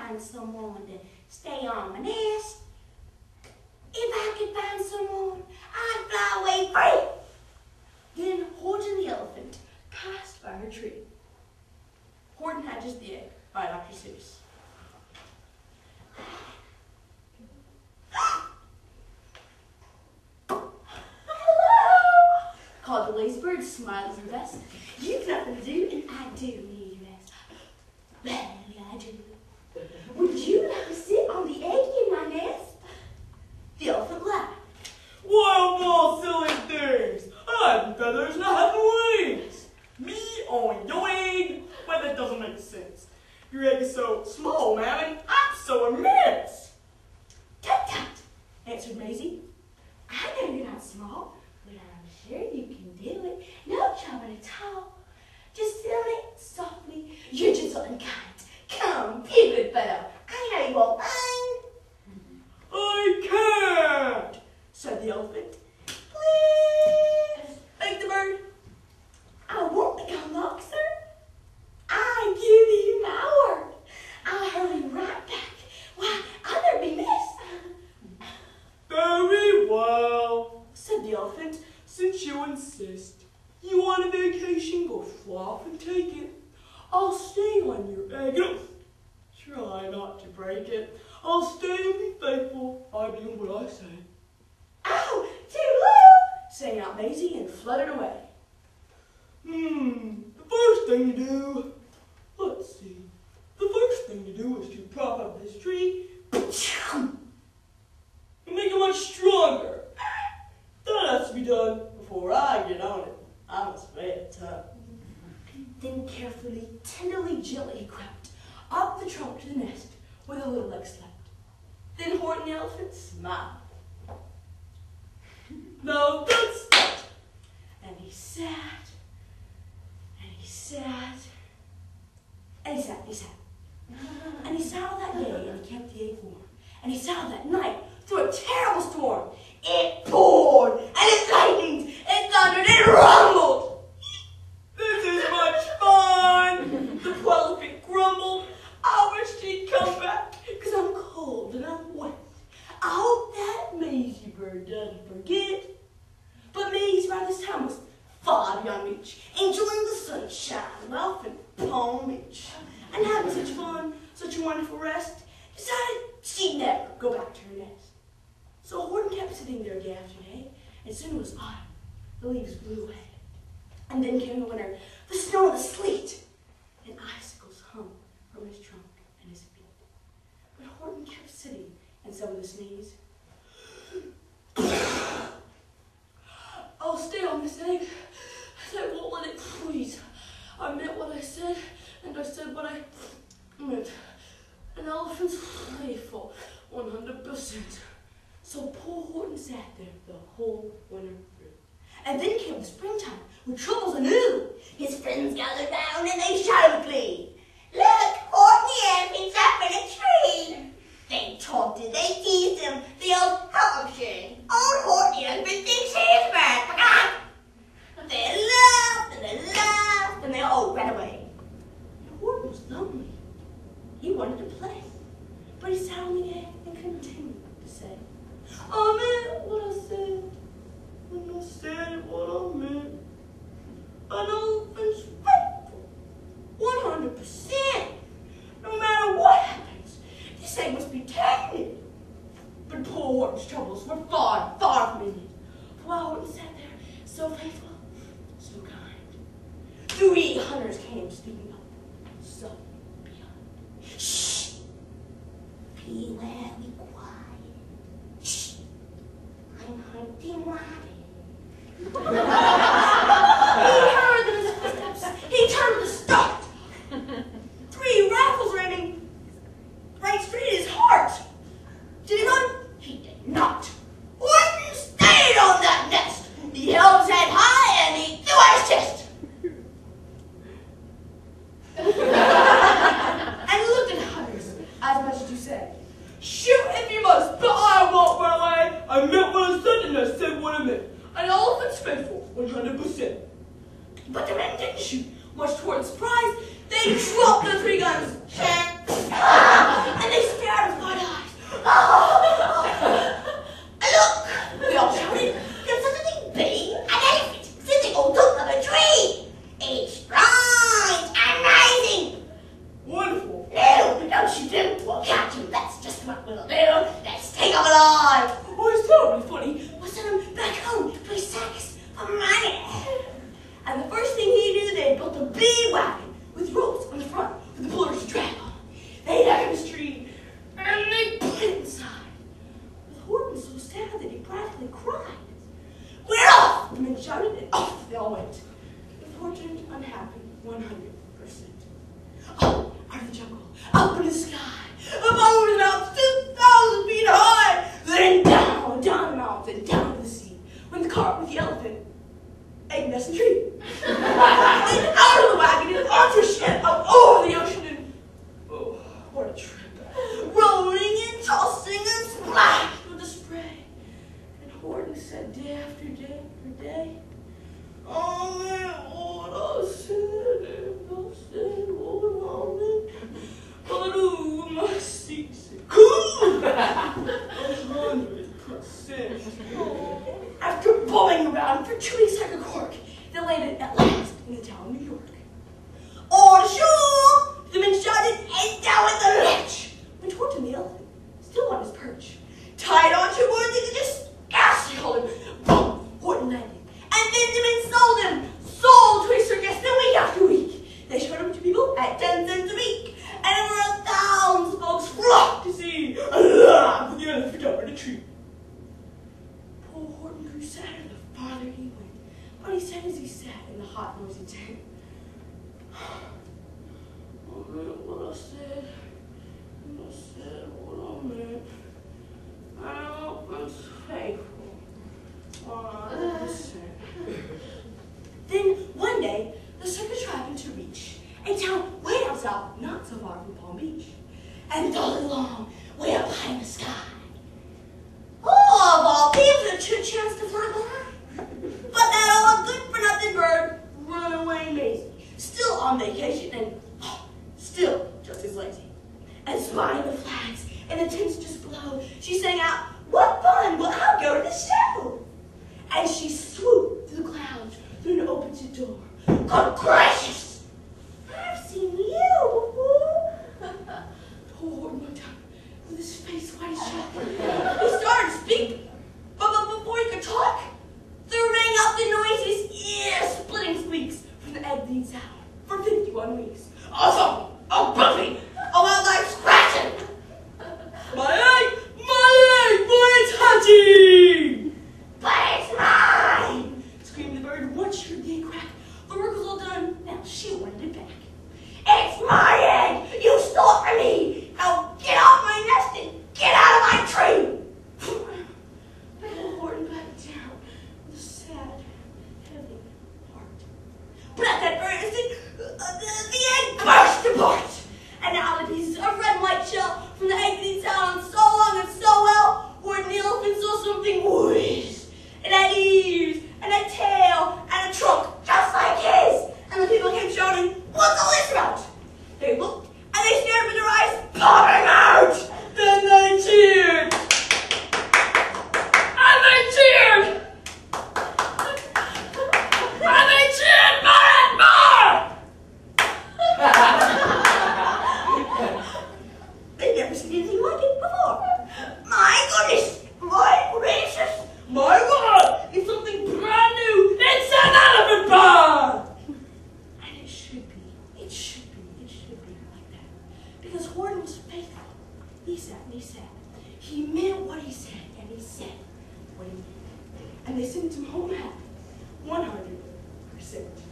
find someone to stay on my nest. If I could find someone, I'd fly away free. Then Horton the elephant passed by her tree. Horton hatches the egg by Dr. Seuss. Hello, called the lazy bird, smiling her best. You've nothing to do, and I do need rest. Well, I do. Would you like to sit on the egg in my nest? The elephant laughed. Why of all silly things? I have feathers and I have wings. Me on your egg? Well, that doesn't make sense. Your egg is so small, Mammy. I'm so immense. Tut tut, answered Maisie. I know you're not small, but I'm sure you can do it. No trouble at all. Just sit on it softly. You're gentle and kind. Come, be a good fellow. I know you won't mind. I can't, said the elephant. Please, begged the bird. I won't become locked, sir. I give you my word. I'll hurry right back. Why, I'll never be missed. Very well, said the elephant. Since you insist. You want a vacation? Go fly off and take it. I'll stay on your egg. Try not to break it. I'll stay and be faithful. I do what I say. Ow! Toodaloo! sang out Maisie and fluttered away. The first thing to do, let's see. The first thing to do is to prop up this tree and make it much stronger. That has to be done before I get on it. I must pay it tough. Then carefully, tenderly, gently he crept up the trunk to the nest where the little egg slept. Then Horton the elephant smiled. Now that's it. And he sat, and he sat, and he sat, and he sat all that day, and he kept the egg warm. And he sat all that night through a terrible storm. It poured, and it lightened, it thundered, it rumbled. This is much fun. The poor elephant grumbled. I wish he'd come back, 'cause I'm cold and I'm wet. I hope that Maisie bird doesn't forget. But Maisie by this time was far beyond reach, enjoying the sunshine off in Palm Beach, and having such fun, such a wonderful rest, decided she'd never go back to her nest. So Horton kept sitting there day after day, and soon it was autumn. The leaves blew away. And then came the winter, the snow and the sleet, and icicles hung from his trunk and his feet. But Horton kept sitting and said with a sneeze, I'll stay on this egg, and I won't let it freeze. I meant what I said, and I said what I meant. An elephant's faithful, 100%. So poor Horton sat there the whole winter through. And then came the springtime, with troubles anew. His friends gathered round and they shouted with glee. Look, Horton the elephant's up in a tree. They taunted, they teased him, they yelled, how machine. Old Horton the elephant thinks he's bad. They laughed, and they all ran away. And Horton was lonely. He wanted to play, but he sat on the egg and continued to say, I meant what I said, and I said what I meant. An elephant's faithful, 100%. No matter what happens, this egg must be tended. But poor Horton's troubles were far, far from ended. For while Horton sat there, so faithful, so kind, 3 hunters came speaking up, so beyond. Shh! Be very quiet. Shh! I'm hunting rabbit. He heard those footsteps. He turned with a start. 3 rifles were aiming right straight at his heart. Did he run? He did not. Horton stayed on that nest. He held his head high and he threw at his chest. And looked at the hunters, as much as to say, shoot if you must, but I won't run away. I meant what I said and I said what I meant. An elephant's faithful, 100%. But the men didn't shoot. Much to Horton's surprise, they dropped the 3 guns. And the sky, above the mountains 2,000 feet high, then down the mountain, down to the sea, went the cart with the elephant, egg nest and tree. Then out of the wagon and onto a ship up over the ocean and, oh, what a trip. Rolling and tossing and splashed with the spray. And Horton said day after day after day, oh man, what I said, what I do, my seats cool. 100%. After bowling around for 2 weeks like a cork, they landed at last in the town of New York. On shore, the men shouted, and down with the ledge went Horton the elephant, still on his perch. Tied onto one, they could just hold him. Boom! Horton landed. And then the men sold him. Sold to a circus then week after week. They showed him to people at 10 cents a week. And over 1,000 folks flocked to see alive with the elephant up in a tree. Poor Horton grew sadder the farther he went. But he said as he sat in the hot, noisy tent, oh man, what I said, what I meant. I'm faithful. 100%. Then one day, the circus happened to reach a town way down south, not so far from Palm Beach, and all along, way up high in the sky. Oh, of all people, a chance to fly by. But that old good-for-nothing bird run away lazy, still on vacation and still just as lazy. And spying the flags and the tents just below, she sang out, what fun, well, I'll go to the show. And she swooped through the clouds through an open door. Good gracious! I've seen you before. Poor Horton looked up with his face white as chalk. He started to speak, but before he could talk, there rang out the noisiest, ear-splitting squeaks from the egg being sound for 51 weeks. Awesome! Oh, bumpy! Oh, well, like scratching! My egg, it's hatching! But it's mine! Screamed the bird once she heard the egg crack. The work was all done, now she wanted it back. It's my egg! You stole it from me! Now get off my nest and get out of my tree! Poor Horton back down with a sad, heavy heart. But at that very instant, the egg burst apart! And out of pieces, a red and white shell from the egg being sound so long and so well, Horton the elephant saw something whiz. It had ears, and a tail, and a trunk, just like his. And the people came shouting, what's all this about? They looked, and they stared with their eyes popping out. Then they cheered. And they cheered. And they cheered more and more. They'd never seen anything like it before. My goodness, my gracious, my God, it's something brand new. It's an elephant barn! And it should be like that. Because Horton was faithful. He sat and he said. He meant what he said, and he said what he meant. And they sent him home happy, 100%.